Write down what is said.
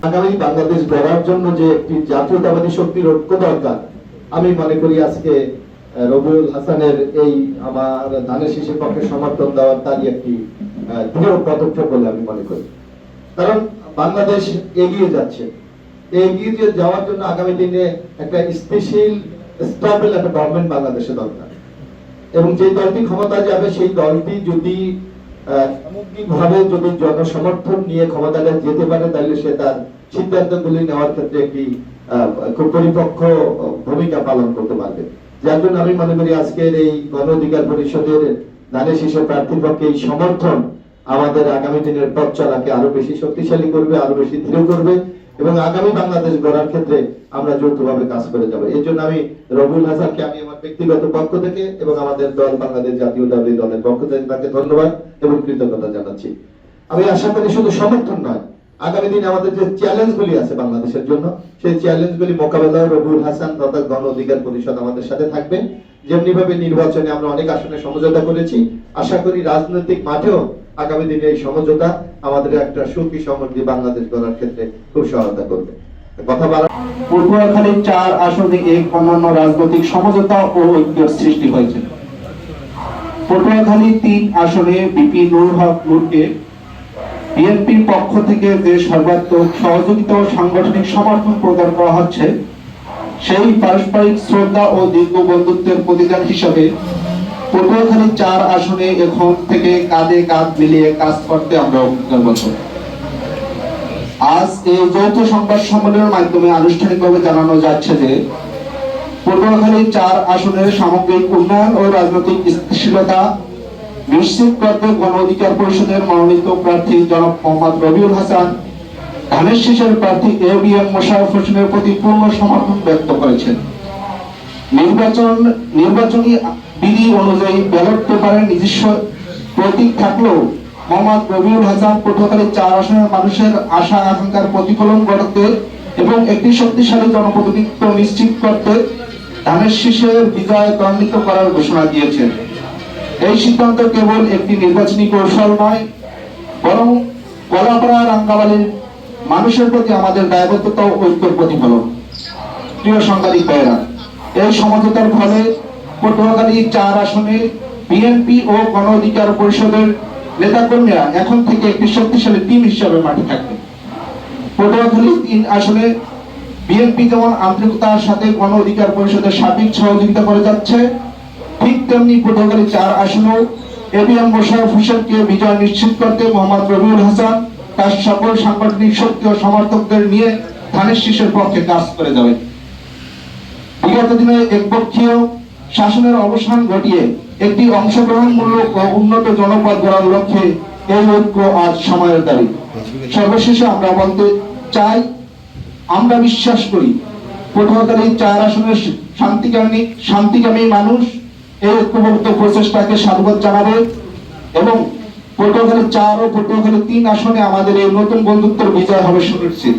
আগামী বাংলাদেশ গড়ার জন্য যে একটি জাতীয়তাবাদী শক্তির ঐক্য দরকার, আমি মনে করি আজকে রবিউল হাসানের এই আমার ধানের শীষের পক্ষে সমর্থন দেওয়ার তারই একটি দৃঢ় পদক্ষেপ বলে আমি মনে করি। কারণ বাংলাদেশ এগিয়ে যাচ্ছে, এগিয়ে যাওয়ার জন্য আগামী দিনে একটা স্থিতিশীল স্টেবল একটা গভর্নমেন্ট বাংলাদেশে দরকার, এবং যে দলটি ক্ষমতায় যাবে সেই দলটি যদি সামগ্রিকভাবে যদি জনসমর্থন নিয়ে ক্ষমতায় যেতে পারে, তাহলে সে তার সিদ্ধান্তগুলি নেওয়ার ক্ষেত্রে একটি খুব পরিপক্ক ভূমিকা পালন করতে পারবে। যার জন্য আমি মনে করি আজকের এই গণ অধিকার পরিষদের ধানের শীষের প্রার্থীর পক্ষে এই সমর্থন আমাদের আগামী দিনের পথ চলাকে আরো বেশি শক্তিশালী করবে, আরো বেশি দৃঢ় করবে, এবং আগামী বাংলাদেশ গড়ার ক্ষেত্রে আমরা যৌথভাবে কাজ করে যাব। এই জন্য আমি রবিউল হাসানকে আমি আমার ব্যক্তিগত পক্ষ থেকে এবং আমাদের দল বাংলাদেশ জাতীয়তাবাদী দলের পক্ষ থেকে তাকে ধন্যবাদ এবং কৃতজ্ঞতা জানাচ্ছি। আমি আশা করি শুধু সমর্থন নয়, আগামী দিনে আমাদের যে চ্যালেঞ্জগুলি আছে বাংলাদেশের জন্য, সেই চ্যালেঞ্জগুলি মোকাবেলায় রবিউল হাসান তথা গণ অধিকার পরিষদ আমাদের সাথে থাকবে। যেমনি ভাবে নির্বাচনে আমরা অনেক আসনে সমঝোতা করেছি, আশা করি রাজনৈতিক মাঠেও আগামী দিনে এই সমঝোতা আমাদের একটা সুখী সমৃদ্ধি বাংলাদেশ গড়ার ক্ষেত্রে খুব সহায়তা করবে। কথা বলা পটুয়াখালী 4 আসনে এক অন্যান্য রাজনৈতিক সমঝোতা ও ঐক্যের সৃষ্টি হয়েছে। পটুয়াখালী 3 আসনে বিপি নুরুল হক নূরকে বিএনপির পক্ষ থেকে যে সর্বাত্মক সহযোগিতা ও সাংগঠনিক সমর্থন প্রদান করা হচ্ছে, সেই পারস্পরিক শ্রদ্ধা ও দীর্ঘ বন্ধুত্বের প্রতিদান হিসাবে পটুয়াখালী 4 আসনে এখন থেকে কাঁধে কাঁধ মিলিয়ে কাজ করতে আমরা অঙ্গীকারবদ্ধ। আজ এই যৌথ সংবাদ সম্মেলনের মাধ্যমে আনুষ্ঠানিকভাবে জানানো যাচ্ছে যে পটুয়াখালী 4 আসনের সামগ্রিক উন্নয়ন ও রাজনৈতিক স্থিতিশীলতা নিশ্চিত করতে গণ অধিকার পরিষদের মনোনীত প্রার্থী জনাব মোহাম্মদ রবিউল হাসান ধানের শীষের প্রার্থী এবিএম মোশাররফ হোসেনের প্রতি পূর্ণ সমর্থন ব্যক্ত করেছেন। নির্বাচনী বিধি অনুযায়ী ব্যালট পেপারের নিজস্ব প্রতীক থাকলেও মোহাম্মদ রবিউল হাসান পটুয়াখালী 4 আসনের মানুষের আশা আকাঙ্ক্ষার প্রতিফলন ঘটাতে এবং একটি শক্তিশালী জনপ্রতিনিধিত্ব নিশ্চিত করতে ধানের শীষের বিজয় ত্বরান্বিত করার ঘোষণা দিয়েছেন। এই সিদ্ধান্ত কেবল একটি নির্বাচনী কৌশল নয়, বরং কলাপাড়া রাঙ্গাবালির মানুষের প্রতি আমাদের দায়বদ্ধতা ও ঐক্যের প্রতিফলন। প্রিয় সাংবাদিক ভাইয়েরা, এই সমঝোতার ফলে পটুয়াখালী 4 আসনে বিএনপি ও গণ অধিকার পরিষদের নেতাকর্মীরা এখন থেকে একটি শক্তিশালী টিম হিসেবে মাঠে থাকবে। পটুয়াখালী 3 আসনে বিএনপি যেমন আন্তরিকতার সাথে গণ অধিকার পরিষদের সার্বিক সহযোগিতা করে যাচ্ছে, ঠিক তেমনি পটুয়াখালী 4 আসনেও এবিএম মোশাররফ হোসেনকে বিজয় নিশ্চিত করতে মোহাম্মদ রবিউল হাসান তার সকল সাংগঠনিক শক্তি ও সমর্থকদের নিয়ে ধানের শীষের পক্ষে কাজ করে যাবে। বিগত দিনে একপক্ষীয় শাসনের অবসান ঘটিয়ে একটি অংশগ্রহণমূলক ও উন্নত জনপদ গড়ার লক্ষ্যে এই ঐক্য আজ সময়ের দাবি। সর্বশেষে আমরা বলতে চাই, আমরা বিশ্বাস করি পটুয়াখালী 4 আসনের শান্তিকামী মানুষ এই ঐক্যবদ্ধ প্রচেষ্টাকে সাধুবাদ জানাবে এবং পটুয়াখালী 4 ও পটুয়াখালী 3 আসনে আমাদের এই নতুন বন্ধুত্বের বিজয় হবে সুনিশ্চিত।